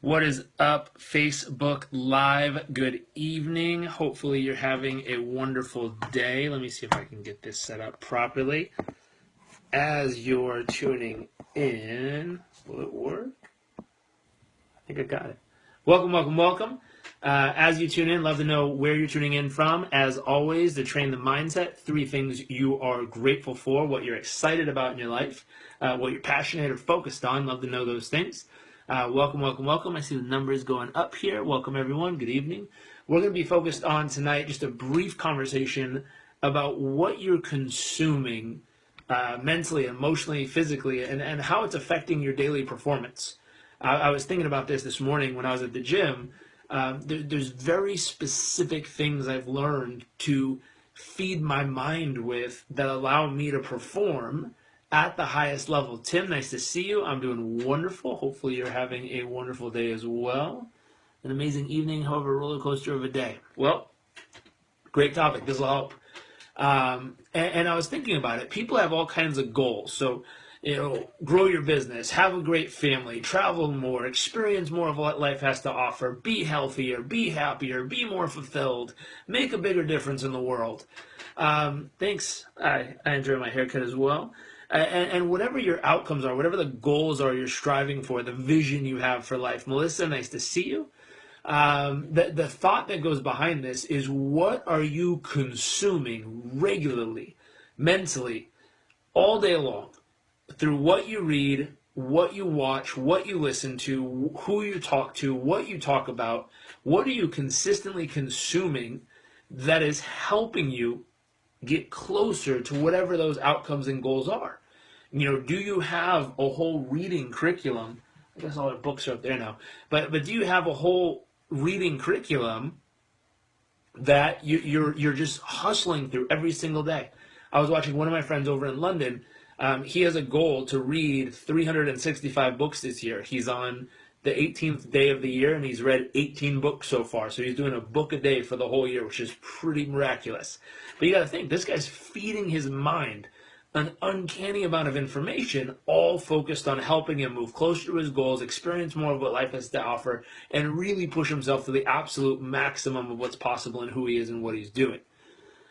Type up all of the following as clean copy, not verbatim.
What is up, Facebook Live? Good evening. Hopefully you're having a wonderful day. Let me see if I can get this set up properly. As you're tuning in, will it work? I think I got it. Welcome. As you tune in, love to know where you're tuning in from. As always, to train the mindset, 3 things you are grateful for, what you're excited about in your life, what you're passionate or focused on. Love to know those things. Welcome. I see the numbers going up here. Welcome, everyone. Good evening. We're going to be focused on tonight just a brief conversation about what you're consuming mentally, emotionally, physically, and how it's affecting your daily performance. I was thinking about this morning when I was at the gym. There's very specific things I've learned to feed my mind with that allow me to perform at the highest level. Tim, nice to see you. I'm doing wonderful. Hopefully you're having a wonderful day as well. An amazing evening, however, roller coaster of a day. Well, great topic. This will help. And I was thinking about it. People have all kinds of goals. So, grow your business, have a great family, travel more, experience more of what life has to offer, be healthier, be happier, be more fulfilled, make a bigger difference in the world. Thanks. I enjoy my haircut as well. And whatever your outcomes are, whatever the goals are you're striving for, the vision you have for life. Melissa, nice to see you. The thought that goes behind this is, what are you consuming regularly, mentally, all day long, through what you read, what you watch, what you listen to, who you talk to, what you talk about? What are you consistently consuming that is helping you get closer to whatever those outcomes and goals are? Do you have a whole reading curriculum? I guess all our books are up there now. But do you have a whole reading curriculum that you're just hustling through every single day? I was watching one of my friends over in London. He has a goal to read 365 books this year. He's on the 18th day of the year, and he's read 18 books so far. So he's doing a book a day for the whole year, which is pretty miraculous. But you got to think, this guy's feeding his mind an uncanny amount of information, all focused on helping him move closer to his goals, experience more of what life has to offer, and really push himself to the absolute maximum of what's possible and who he is and what he's doing.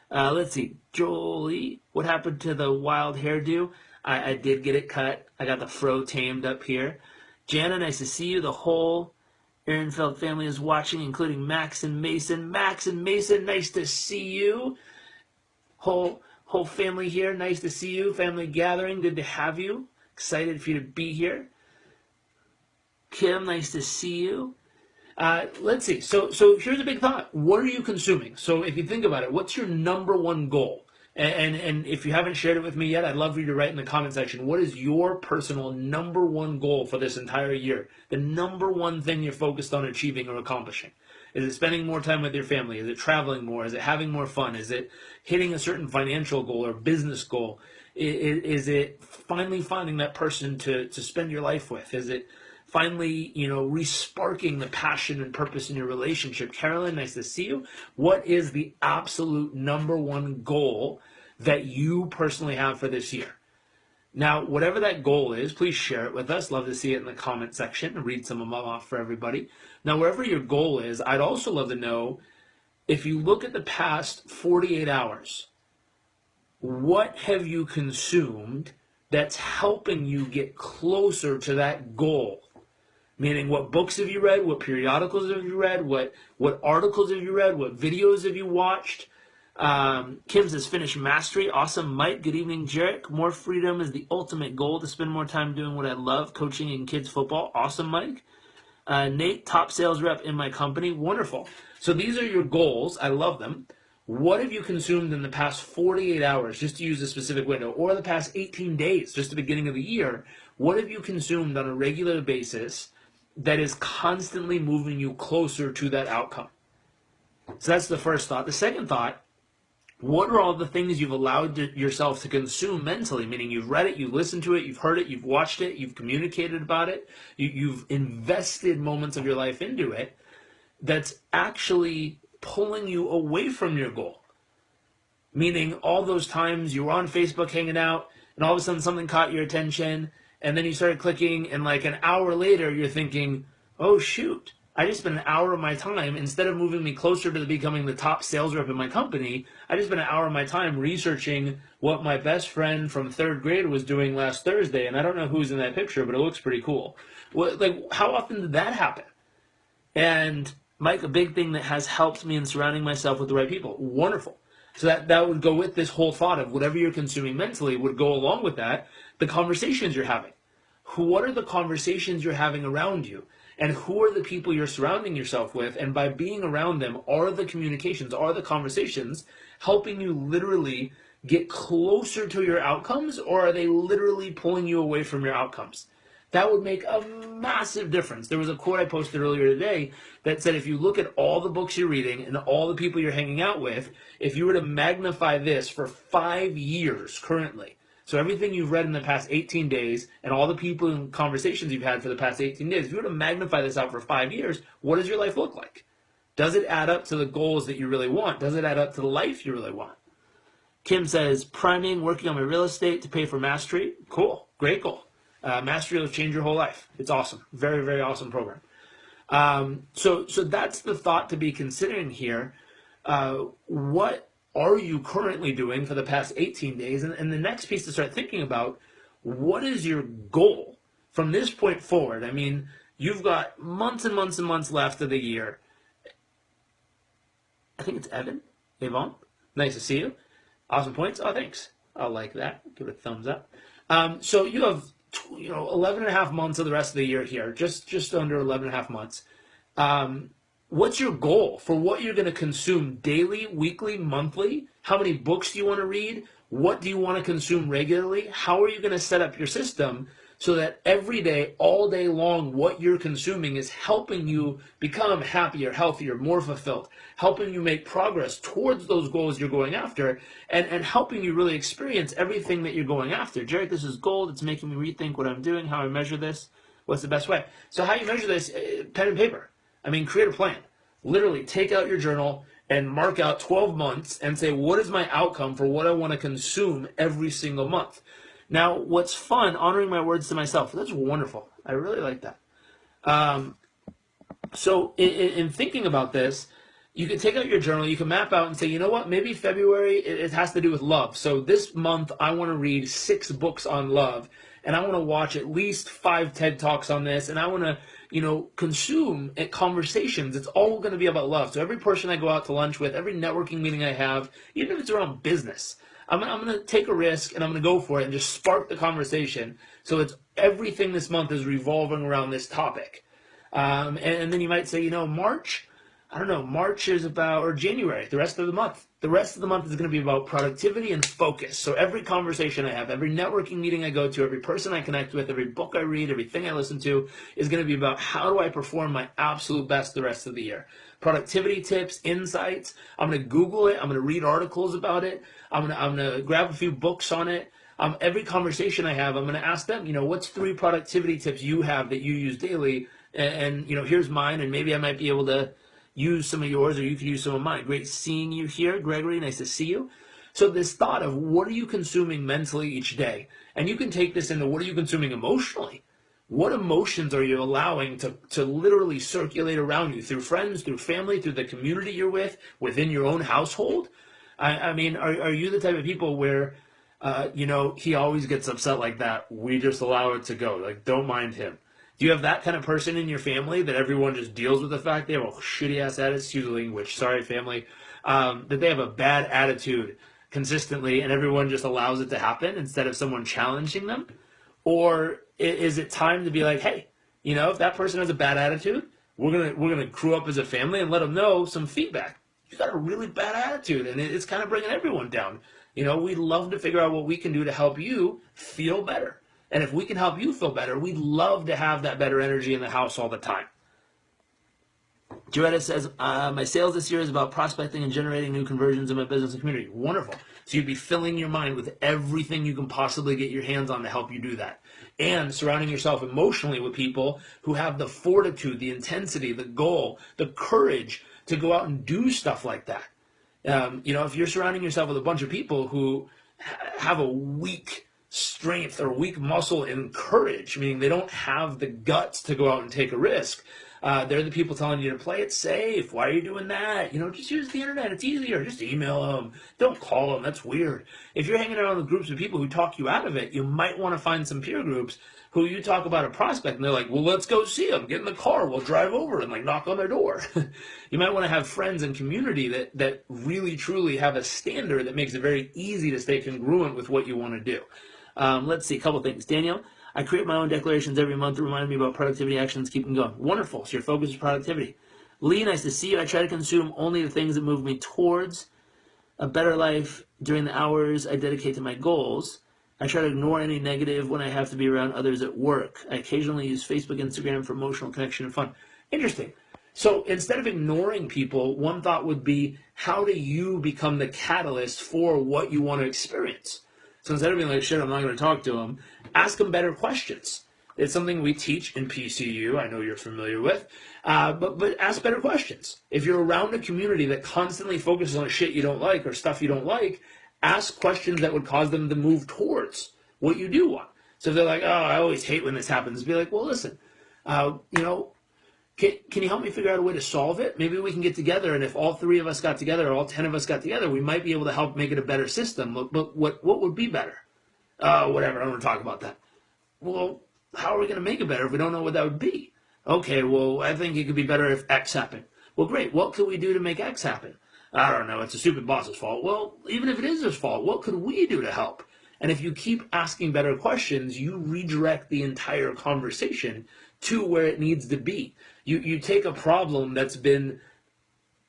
Let's see. Jolie, what happened to the wild hairdo? I did get it cut. I got the fro tamed up here. Jana, nice to see you. The whole Ehrenfeld family is watching, including Max and Mason. Max and Mason, nice to see you. Whole family here, nice to see you. Family gathering, good to have you. Excited for you to be here. Kim, nice to see you. Let's see. So here's a big thought. What are you consuming? So if you think about it, what's your number one goal? And if you haven't shared it with me yet, I'd love for you to write in the comment section. What is your personal number one goal for this entire year? The number one thing you're focused on achieving or accomplishing? Is it spending more time with your family? Is it traveling more? Is it having more fun? Is it hitting a certain financial goal or business goal? Is it finally finding that person to spend your life with? Is it finally, re-sparking the passion and purpose in your relationship? Carolyn, nice to see you. What is the absolute number one goal that you personally have for this year? Now, whatever that goal is, please share it with us. Love to see it in the comment section and read some of them off for everybody. Now, wherever your goal is, I'd also love to know, if you look at the past 48 hours, what have you consumed that's helping you get closer to that goal? Meaning, what books have you read? What periodicals have you read? What articles have you read? What videos have you watched? Kim says, finish mastery. Awesome. Mike, good evening. Jairek, more freedom is the ultimate goal, to spend more time doing what I love, coaching and kids football. Awesome, Mike. Nate, top sales rep in my company. Wonderful. So these are your goals. I love them. What have you consumed in the past 48 hours, just to use a specific window, or the past 18 days, just the beginning of the year? What have you consumed on a regular basis that is constantly moving you closer to that outcome? So that's the first thought. The second thought, what are all the things you've allowed yourself to consume mentally? Meaning, you've read it, you've listened to it, you've heard it, you've watched it, you've communicated about it, you've invested moments of your life into it, that's actually pulling you away from your goal. Meaning, all those times you were on Facebook hanging out, and all of a sudden something caught your attention, and then you started clicking, and like an hour later you're thinking, oh shoot, I just spent an hour of my time, instead of moving me closer to becoming the top sales rep in my company, I just spent an hour of my time researching what my best friend from third grade was doing last Thursday, and I don't know who's in that picture, but it looks pretty cool. How often did that happen? And Mike, a big thing that has helped me in surrounding myself with the right people. Wonderful. So that would go with this whole thought of whatever you're consuming mentally would go along with that, the conversations you're having. What are the conversations you're having around you? And who are the people you're surrounding yourself with? And by being around them, are the communications, are the conversations helping you literally get closer to your outcomes, or are they literally pulling you away from your outcomes? That would make a massive difference. There was a quote I posted earlier today that said, if you look at all the books you're reading and all the people you're hanging out with, if you were to magnify this for 5 years currently, so everything you've read in the past 18 days and all the people and conversations you've had for the past 18 days, if you were to magnify this out for 5 years, what does your life look like? Does it add up to the goals that you really want? Does it add up to the life you really want? Kim says, priming, working on my real estate to pay for mastery. Cool. Great goal. Mastery will change your whole life. It's awesome. Very, very awesome program. So that's the thought to be considering here. What are you currently doing for the past 18 days? And the next piece to start thinking about, what is your goal from this point forward? I mean, you've got months and months and months left of the year. I think it's Evan. Yvonne, nice to see you. Awesome points. Oh, thanks. I like that. Give it a thumbs up. So you have 11 and a half months of the rest of the year here, just under 11 and a half months. What's your goal for what you're going to consume daily, weekly, monthly? How many books do you want to read? What do you want to consume regularly? How are you going to set up your system so that every day, all day long, what you're consuming is helping you become happier, healthier, more fulfilled, helping you make progress towards those goals you're going after, and helping you really experience everything that you're going after. Jairek, this is gold. It's making me rethink what I'm doing, how I measure this, what's the best way. So how you measure this, pen and paper. I mean, create a plan. Literally take out your journal and mark out 12 months and say, what is my outcome for what I want to consume every single month? Now, what's fun, honoring my words to myself, that's wonderful. I really like that. So in thinking about this, you can take out your journal, you can map out and say, you know what, maybe February, it has to do with love. So this month, I want to read 6 books on love, and I want to watch at least 5 TED Talks on this, and I want to, consume conversations. It's all going to be about love. So every person I go out to lunch with, every networking meeting I have, even if it's around business, I'm going to take a risk and I'm going to go for it and just spark the conversation. So it's everything this month is revolving around this topic. And then you might say, March, I don't know, March is about, or January, the rest of the month. The rest of the month is going to be about productivity and focus. So every conversation I have, every networking meeting I go to, every person I connect with, every book I read, everything I listen to is going to be about how do I perform my absolute best the rest of the year. Productivity tips, insights. I'm going to Google it. I'm going to read articles about it. I'm going to grab a few books on it. Every conversation I have, I'm going to ask them, what's 3 productivity tips you have that you use daily? And here's mine, and maybe I might be able to use some of yours, or you can use some of mine. Great seeing you here, Gregory. Nice to see you. So this thought of what are you consuming mentally each day? And you can take this into what are you consuming emotionally? What emotions are you allowing to literally circulate around you through friends, through family, through the community you're with, within your own household? I mean, are you the type of people where, he always gets upset like that, we just allow it to go, like, don't mind him? Do you have that kind of person in your family that everyone just deals with the fact they have a shitty-ass attitude, excuse the language, sorry family, that they have a bad attitude consistently and everyone just allows it to happen instead of someone challenging them? Or is it time to be like, hey, if that person has a bad attitude, we're gonna crew up as a family and let them know some feedback. You got a really bad attitude and it's kind of bringing everyone down. We'd love to figure out what we can do to help you feel better. And if we can help you feel better, we'd love to have that better energy in the house all the time. Joetta says, my sales this year is about prospecting and generating new conversions in my business and community. Wonderful. So you'd be filling your mind with everything you can possibly get your hands on to help you do that. And surrounding yourself emotionally with people who have the fortitude, the intensity, the goal, the courage to go out and do stuff like that. If you're surrounding yourself with a bunch of people who have a weak strength or weak muscle and courage, meaning they don't have the guts to go out and take a risk, They're the people telling you to play it safe. Why are you doing that? Just use the internet. It's easier. Just email them. Don't call them. That's weird. If you're hanging around with groups of people who talk you out of it, you might want to find some peer groups who you talk about a prospect and they're like, well, let's go see them. Get in the car. We'll drive over and knock on their door. You might want to have friends and community that really, truly have a standard that makes it very easy to stay congruent with what you want to do. Let's see, a couple things. Daniel, I create my own declarations every month to remind me about productivity actions, keep them going. Wonderful. So your focus is productivity. Lee, nice to see you. I try to consume only the things that move me towards a better life during the hours I dedicate to my goals. I try to ignore any negative when I have to be around others at work. I occasionally use Facebook, Instagram for emotional connection and fun. Interesting. So instead of ignoring people, one thought would be, how do you become the catalyst for what you want to experience? So instead of being like, shit, I'm not going to talk to them, ask them better questions. It's something we teach in PCU, I know you're familiar with, but ask better questions. If you're around a community that constantly focuses on shit you don't like or stuff you don't like, ask questions that would cause them to move towards what you do want. So if they're like, oh, I always hate when this happens, be like, well, listen, can you help me figure out a way to solve it? Maybe we can get together, and if all 3 of us got together, or all 10 of us got together, we might be able to help make it a better system. But what would be better? Whatever, I don't want to talk about that. Well, how are we going to make it better if we don't know what that would be? Okay, well, I think it could be better if X happened. Well, great. What could we do to make X happen? I don't know. It's a stupid boss's fault. Well, even if it is his fault, what could we do to help? And if you keep asking better questions, you redirect the entire conversation to where it needs to be. You take a problem that's been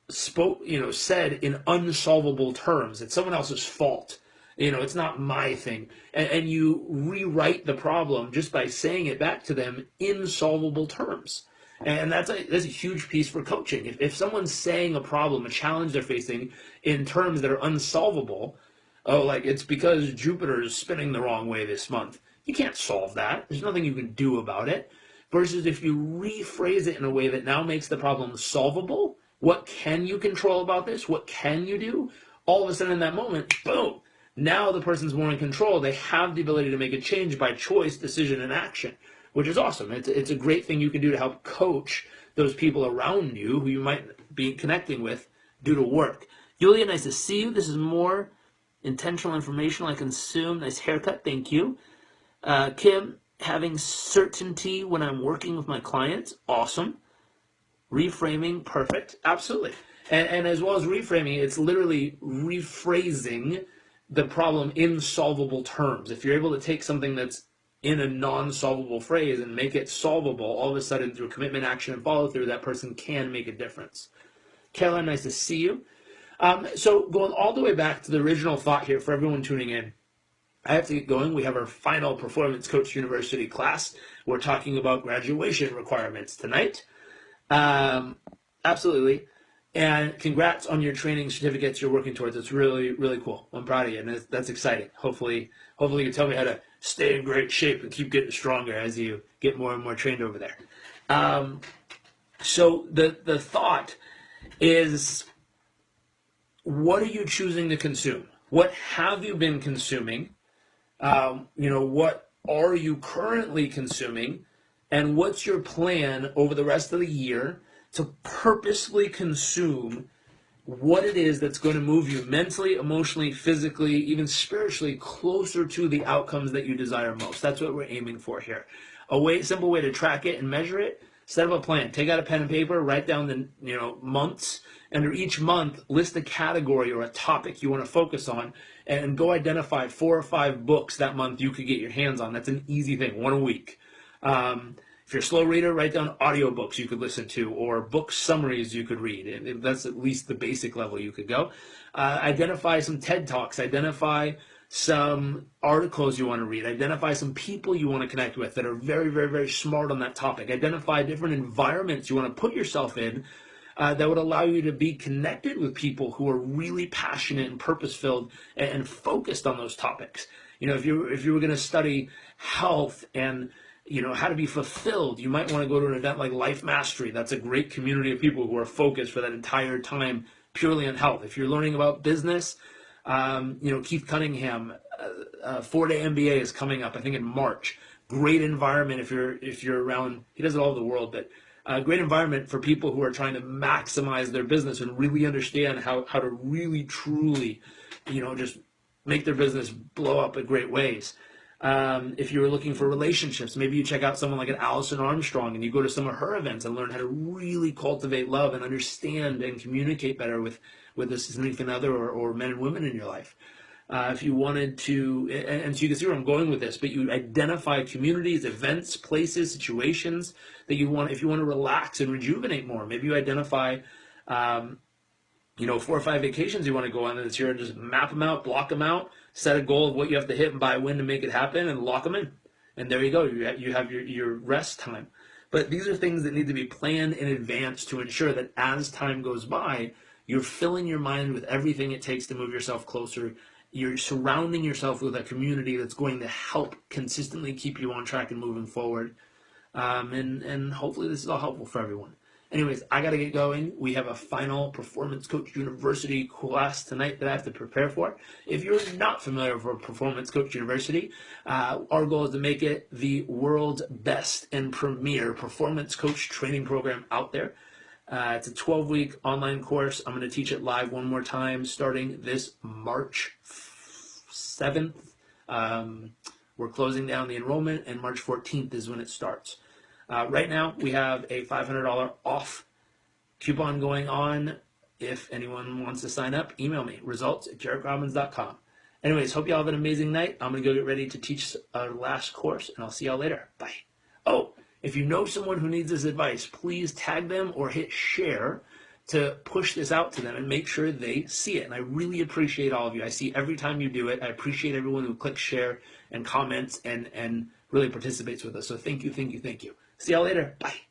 said in unsolvable terms. It's someone else's fault. It's not my thing. And you rewrite the problem just by saying it back to them in solvable terms. And that's a huge piece for coaching. If someone's saying a problem, a challenge they're facing in terms that are unsolvable, it's because Jupiter is spinning the wrong way this month. You can't solve that. There's nothing you can do about it. Versus if you rephrase it in a way that now makes the problem solvable, what can you control about this? What can you do? All of a sudden in that moment, boom, now the person's more in control. They have the ability to make a change by choice, decision, and action, which is awesome. It's a great thing you can do to help coach those people around you who you might be connecting with do to work. Yulia, nice to see you. This is more intentional information I consume. Nice haircut, thank you. Kim, having certainty when I'm working with my clients, awesome. Reframing, perfect, absolutely. And as well as reframing, it's literally rephrasing the problem in solvable terms. If you're able to take something that's in a non-solvable phrase and make it solvable, all of a sudden through commitment, action, and follow-through, that person can make a difference. Caroline, nice to see you. So going all the way back to the original thought here for everyone tuning in, I have to get going. We have our final Performance Coach University class. We're talking about graduation requirements tonight. Absolutely. And congrats on your training certificates you're working towards. It's really, really cool. I'm proud of you, and that's exciting. Hopefully you can tell me how to stay in great shape and keep getting stronger as you get more and more trained over there. So the thought is, what are you choosing to consume? What have you been consuming? What are you currently consuming? And what's your plan over the rest of the year to purposely consume what it is that's going to move you mentally, emotionally, physically, even spiritually closer to the outcomes that you desire most? That's what we're aiming for here. Simple way to track it and measure it, set up a plan. Take out a pen and paper, write down the months. Under each month, list a category or a topic you want to focus on, and go identify 4 or 5 books that month you could get your hands on. That's an easy thing, 1 a week. If you're a slow reader, write down audiobooks you could listen to or book summaries you could read. And that's at least the basic level you could go. Identify some TED Talks. Identify some articles you want to read. Identify some people you want to connect with that are very, very, very smart on that topic. Identify different environments you want to put yourself in that would allow you to be connected with people who are really passionate and purpose-filled and focused on those topics. If you were going to study health and how to be fulfilled, you might want to go to an event like Life Mastery. That's a great community of people who are focused for that entire time purely on health. If you're learning about business, Keith Cunningham, 4-day MBA is coming up, I think in March. great environment if you're around. He does it all over the world, but a great environment for people who are trying to maximize their business and really understand how to really truly, just make their business blow up in great ways. If you're looking for relationships, maybe you check out someone like an Allison Armstrong and you go to some of her events and learn how to really cultivate love and understand and communicate better with a significant other or men and women in your life. If you wanted to, and so you can see where I'm going with this, but you identify communities, events, places, situations that you want, if you want to relax and rejuvenate more. Maybe you identify, 4 or 5 vacations you want to go on this year and just map them out, block them out, set a goal of what you have to hit and by when to make it happen and lock them in. And there you go. You have your rest time. But these are things that need to be planned in advance to ensure that as time goes by, you're filling your mind with everything it takes to move yourself closer. You're surrounding yourself with a community that's going to help consistently keep you on track and moving forward. And hopefully this is all helpful for everyone. Anyways, I got to get going. We have a final Performance Coach University class tonight that I have to prepare for. If you're not familiar with Performance Coach University, our goal is to make it the world's best and premier performance coach training program out there. It's a 12-week online course. I'm going to teach it live one more time starting this March 7th. We're closing down the enrollment, and March 14th is when it starts. Right now, we have a $500 off coupon going on. If anyone wants to sign up, email me, results@JarekRobbins.com. Anyways, hope you all have an amazing night. I'm going to go get ready to teach our last course, and I'll see y'all later. Bye. Oh, if you know someone who needs this advice, please tag them or hit share to push this out to them and make sure they see it. And I really appreciate all of you. I see every time you do it. I appreciate everyone who clicks share and comments and really participates with us. So thank you, thank you, thank you. See y'all later. Bye.